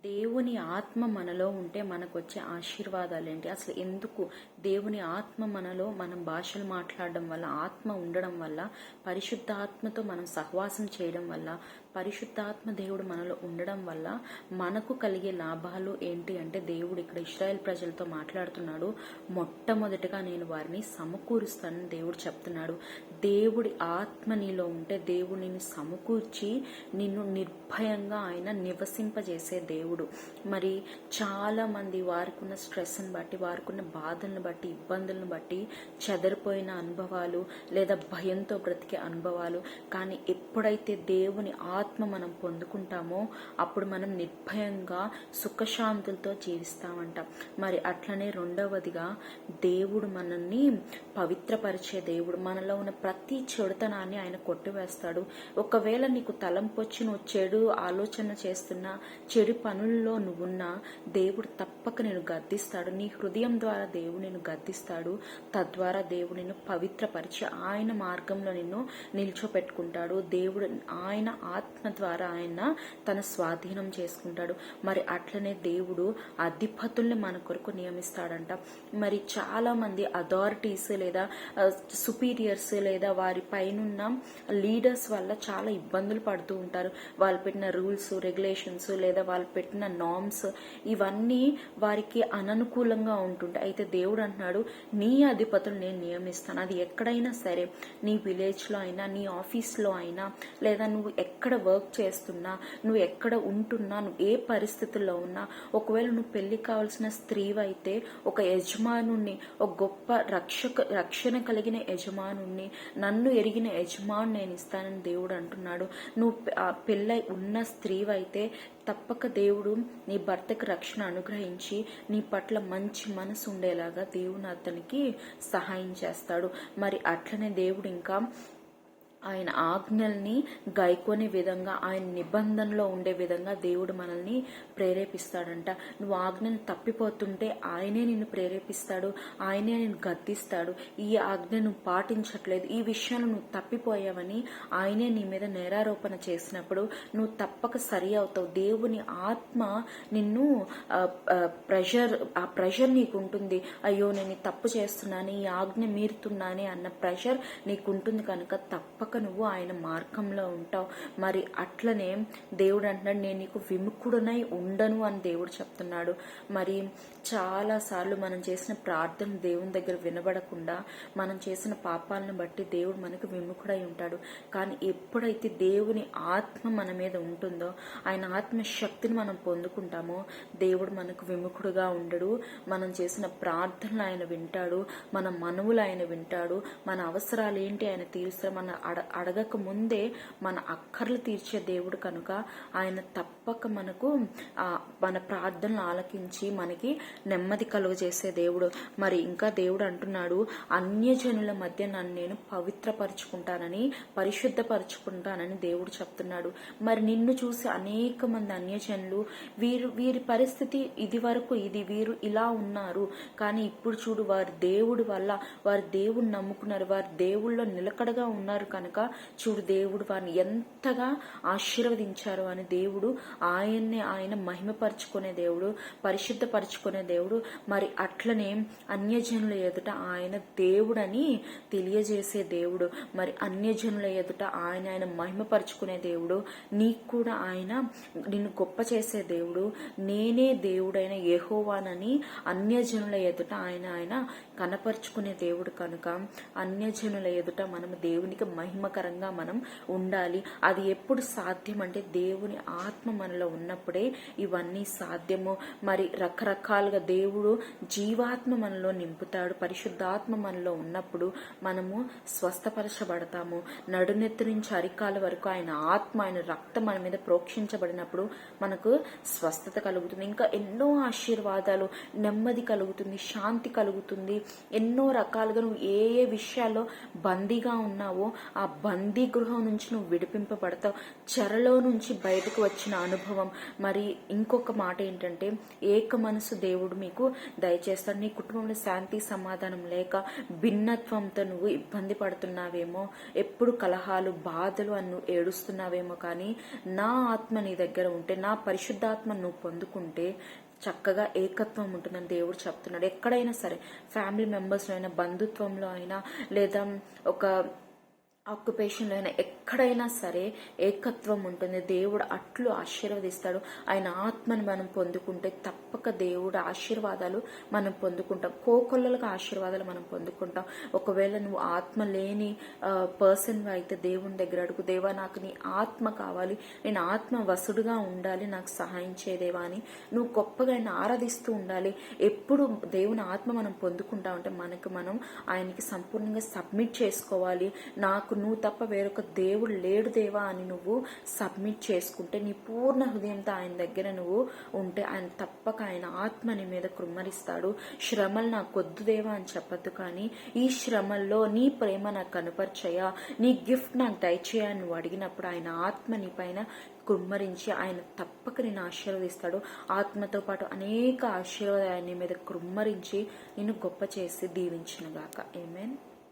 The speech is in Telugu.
దేవుని ఆత్మ మనలో ఉంటే మనకు వచ్చే ఆశీర్వాదాలు ఏంటి? అసలు ఎందుకు దేవుని ఆత్మ మనలో, మనం భాషలు మాట్లాడడం వల్ల, ఆత్మ ఉండడం వల్ల, పరిశుద్ధాత్మతో మనం సహవాసం చేయడం వల్ల, పరిశుద్ధాత్మ దేవుడు మనలో ఉండడం వల్ల మనకు కలిగే లాభాలు ఏంటి అంటే, దేవుడు ఇక్కడ ఇశ్రాయేల్ ప్రజలతో మాట్లాడుతున్నాడు. మొట్టమొదటిగా నేను వారిని సమకూరుస్తానని దేవుడు చెప్తున్నాడు. దేవుడి ఆత్మ నీలో ఉంటే దేవుడు నిన్ను సమకూర్చి నిన్ను నిర్భయంగా ఆయన నివసింపజేసే దేవుడు. మరి చాలా మంది వారికి ఉన్న స్ట్రెస్ని బట్టి, వారికి ఉన్న బాధలను బట్టి, ఇబ్బందులను బట్టి చెదరిపోయిన అనుభవాలు లేదా భయంతో బ్రతికే అనుభవాలు. కానీ ఎప్పుడైతే దేవుని ఆత్మ మనం పొందుకుంటామో అప్పుడు మనం నిర్భయంగా సుఖశాంతులతో జీవిస్తామంట. మరి అట్లనే రెండవదిగా దేవుడు మనల్ని పవిత్రపరిచే దేవుడు. మనలో ఉన్న ప్రతి చెడుతనాన్ని ఆయన కొట్టివేస్తాడు. ఒకవేళ నీకు తలంపు వచ్చి నువ్వు చెడు ఆలోచన చేస్తున్నా, చెడు పనుల్లో నువ్వున్నా, దేవుడు తప్పక నేను గద్దిస్తాడు. నీ హృదయం ద్వారా దేవుడు నిన్ను గద్దిస్తాడు. తద్వారా దేవుడు నిన్ను పవిత్రపరిచి ఆయన మార్గంలో నిన్ను నిల్చోపెట్టుకుంటాడు. దేవుడు ఆయన ఆత్మ ద్వారా ఆయన తన స్వాధీనం చేసుకుంటాడు. మరి అట్లనే దేవుడు అధిపతుల్ని మన కొరకు నియమిస్తాడంట. మరి చాలా మంది అథారిటీస్ లేదా సుపీరియర్స్ లేదా వారి పైనున్న లీడర్స్ వల్ల చాలా ఇబ్బందులు పడుతూ ఉంటారు. వాళ్ళు పెట్టిన రూల్స్, రెగ్యులేషన్స్ లేదా వాళ్ళు పెట్టిన నార్మ్స్ ఇవన్నీ వారికి అననుకూలంగా ఉంటుంటాయి. అయితే దేవుడు అంటున్నాడు, నీ అధిపతులు నేను నియమిస్తాను. అది ఎక్కడైనా సరే, నీ విలేజ్లో అయినా, నీ ఆఫీస్లో అయినా, లేదా నువ్వు ఎక్కడ వర్క్ చేస్తున్నా, నువ్వు ఎక్కడ ఉంటున్నా, నువ్వు ఏ పరిస్థితుల్లో ఉన్నా, ఒకవేళ నువ్వు పెళ్లి కావాల్సిన స్త్రీవైతే ఒక యజమానుణ్ణి, ఒక గొప్ప రక్షణ కలిగిన యజమానుణ్ణి, నన్ను ఎరిగిన యజమాను నేను ఇస్తానని దేవుడు అంటున్నాడు. నువ్వు పెళ్ళై ఉన్న స్త్రీవైతే తప్పక దేవుడు నీ భర్తకు రక్షణ అనుగ్రహించి నీ పట్ల మంచి మనసు ఉండేలాగా దేవుడు అతనికి సహాయం చేస్తాడు. మరి అట్లనే దేవుడు ఇంకా ఆయన ఆజ్ఞల్ని గైకొనే విధంగా, ఆయన నిబంధనలో ఉండే విధంగా దేవుడు మనల్ని ప్రేరేపిస్తాడంట. నువ్వు ఆజ్ఞను తప్పిపోతుంటే ఆయనే నిన్ను ప్రేరేపిస్తాడు, ఆయనే నిన్ను గద్దిస్తాడు. ఈ ఆజ్ఞ నువ్వు పాటించట్లేదు, ఈ విషయంలో నువ్వు తప్పిపోయావని ఆయనే నీ మీద నేరారోపణ చేసినప్పుడు నువ్వు తప్పక సరి అవుతావు. దేవుని ఆత్మ నిన్ను ఆ ప్రెషర్ నీకు ఉంటుంది. అయ్యో నేను తప్పు చేస్తున్నాను, ఈ ఆజ్ఞ మీరుతున్నానే అన్న ప్రెషర్ నీకు ఉంటుంది కనుక తప్పక నువ్వు ఆయన మార్గంలో ఉంటావు. మరి అట్లనే దేవుడు అంటున్నాడు, నేను నీకు విముఖుడనై ఉండను అని దేవుడు చెప్తున్నాడు. మరి చాలా సార్లు మనం చేసిన ప్రార్థన దేవుని దగ్గర వినబడకుండా మనం చేసిన పాపాలను బట్టి దేవుడు మనకు విముఖుడై ఉంటాడు. కానీ ఎప్పుడైతే దేవుని ఆత్మ మన మీద ఉంటుందో, ఆయన ఆత్మ శక్తిని మనం పొందుకుంటామో, దేవుడు మనకు విముఖుడుగా ఉండడు. మనం చేసిన ప్రార్థనలు ఆయన వింటాడు, మన మనవులు ఆయన వింటాడు, మన అవసరాలు ఏంటి ఆయన తీరుస్తాడు. మన అడగక ముందే మన అక్కర్లు తీర్చే దేవుడు కనుక ఆయన తప్పక మనకు మన ప్రార్థనలు ఆలకించి మనకి నెమ్మది కలుగజేసే దేవుడు. మరి ఇంకా దేవుడు అంటున్నాడు, అన్యజనుల మధ్య నన్ను నేను పవిత్రపరుచుకుంటానని, పరిశుద్ధపరుచుకుంటానని దేవుడు చెప్తున్నాడు. మరి నిన్ను చూసి అనేక మంది అన్యజనులు వీరి పరిస్థితి ఇది వరకు వీరు ఇలా ఉన్నారు, కానీ ఇప్పుడు చూడు వారి దేవుడి వల్ల, వారి దేవుడిని నమ్ముకున్నారు, వారి దేవుళ్ళో నిలకడగా ఉన్నారు కనుక చూడు దేవుడు వారిని ఎంతగా ఆశీర్వదించారు అని దేవుడు ఆయన మహిమపరుచుకునే దేవుడు, పరిశుద్ధపరుచుకునే దేవుడు. మరి అట్లనే అన్యజనుల ఎదుట ఆయన దేవుడని తెలియజేసే దేవుడు. మరి అన్యజనుల ఎదుట ఆయన మహిమపరుచుకునే దేవుడు. నీకు కూడా ఆయన నిన్ను గొప్ప చేసే దేవుడు. నేనే దేవుడైన యెహోవానని అన్యజనుల ఎదుట ఆయన కనపరుచుకునే దేవుడు కనుక అన్యజనుల ఎదుట మనం దేవునికి మహిమకరంగా మనం ఉండాలి. అది ఎప్పుడు సాధ్యం అంటే దేవుని ఆత్మ మనలో ఉన్నప్పుడే ఇవన్నీ సాధ్యము. మరి రకరకాలుగా దేవుడు జీవాత్మ మనలో నింపుతాడు. పరిశుద్ధాత్మ మనలో ఉన్నప్పుడు మనము స్వస్థపరచబడతాము. నడునెత్తి నుంచి అరికాల వరకు ఆయన ఆత్మ, ఆయన రక్తం మన మీద ప్రోక్షించబడినప్పుడు మనకు స్వస్థత కలుగుతుంది. ఇంకా ఎన్నో ఆశీర్వాదాలు, నెమ్మది కలుగుతుంది, శాంతి కలుగుతుంది. ఎన్నో రకాలుగా నువ్వు ఏ విషయాల్లో బందీగా ఉన్నావో ఆ బందీ గృహం నుంచి నువ్వు విడిపింపబడతావు, చెరలో నుంచి బయటకు వచ్చిన అనుభవం. మరి ఇంకొక మాట ఏంటంటే, ఏక మనసు దేవుడు మీకు దయచేస్తాడు. నీ కుటుంబంలో శాంతి సమాధానం లేక భిన్నత్వంతో నువ్వు ఇబ్బంది పడుతున్నావేమో, ఎప్పుడు కలహాలు బాధలు అని నువ్వు ఏడుస్తున్నావేమో, కానీ నా ఆత్మ నీ దగ్గర ఉంటే, నా పరిశుద్ధాత్మ నువ్వు పొందుకుంటే చక్కగా ఏకత్వం ఉంటుందని దేవుడు చెప్తున్నాడు. ఎక్కడైనా సరే, ఫ్యామిలీ మెంబర్స్లో అయినా, బంధుత్వంలో అయినా, లేదా ఒక ఆక్యుపేషన్లో అయినా, ఎక్కడైనా సరే ఏకత్వం ఉంటుంది. దేవుడు అట్లు ఆశీర్వదిస్తాడు. ఆయన ఆత్మను మనం పొందుకుంటే తప్పక దేవుడు ఆశీర్వాదాలు మనం పొందుకుంటాం. కోకొల్లలుగా ఆశీర్వాదాలు మనం పొందుకుంటాం. ఒకవేళ నువ్వు ఆత్మ లేని పర్సన్ అయితే దేవుని దగ్గర అడుగు, దేవా నాకు నీ ఆత్మ కావాలి, నేను ఆత్మ వసుడుగా ఉండాలి, నాకు సహాయం చేయదేవా అని నువ్వు గొప్పగా ఆయన ఆరాధిస్తూ ఉండాలి. ఎప్పుడు దేవుని ఆత్మ మనం పొందుకుంటామంటే మనం ఆయనకి సంపూర్ణంగా సబ్మిట్ చేసుకోవాలి. నాకు నువ్వు తప్ప వేరొక దేవుడు లేడు దేవా అని నువ్వు సబ్మిట్ చేసుకుంటే, నీ పూర్ణ హృదయంతో ఆయన దగ్గర నువ్వు ఉంటే, ఆయన తప్పక ఆయన ఆత్మ నీ మీద కృమ్మరిస్తాడు. శ్రమలు నాకు వద్దు దేవా అని చెప్పద్దు, కానీ ఈ శ్రమల్లో నీ ప్రేమ నాకు కనపరచయా, నీ గిఫ్ట్ నాకు దయచేయ అని నువ్వు అడిగినప్పుడు ఆయన ఆత్మ నీ పైన కృమ్మరించి ఆయన తప్పక నేను ఆశీర్వదిస్తాడు. ఆత్మతో పాటు అనేక ఆశీర్వాదాలు నీ మీద కృమ్మరించి నిన్ను గొప్ప చేసి దీవించునుగాక. ఆమేన్.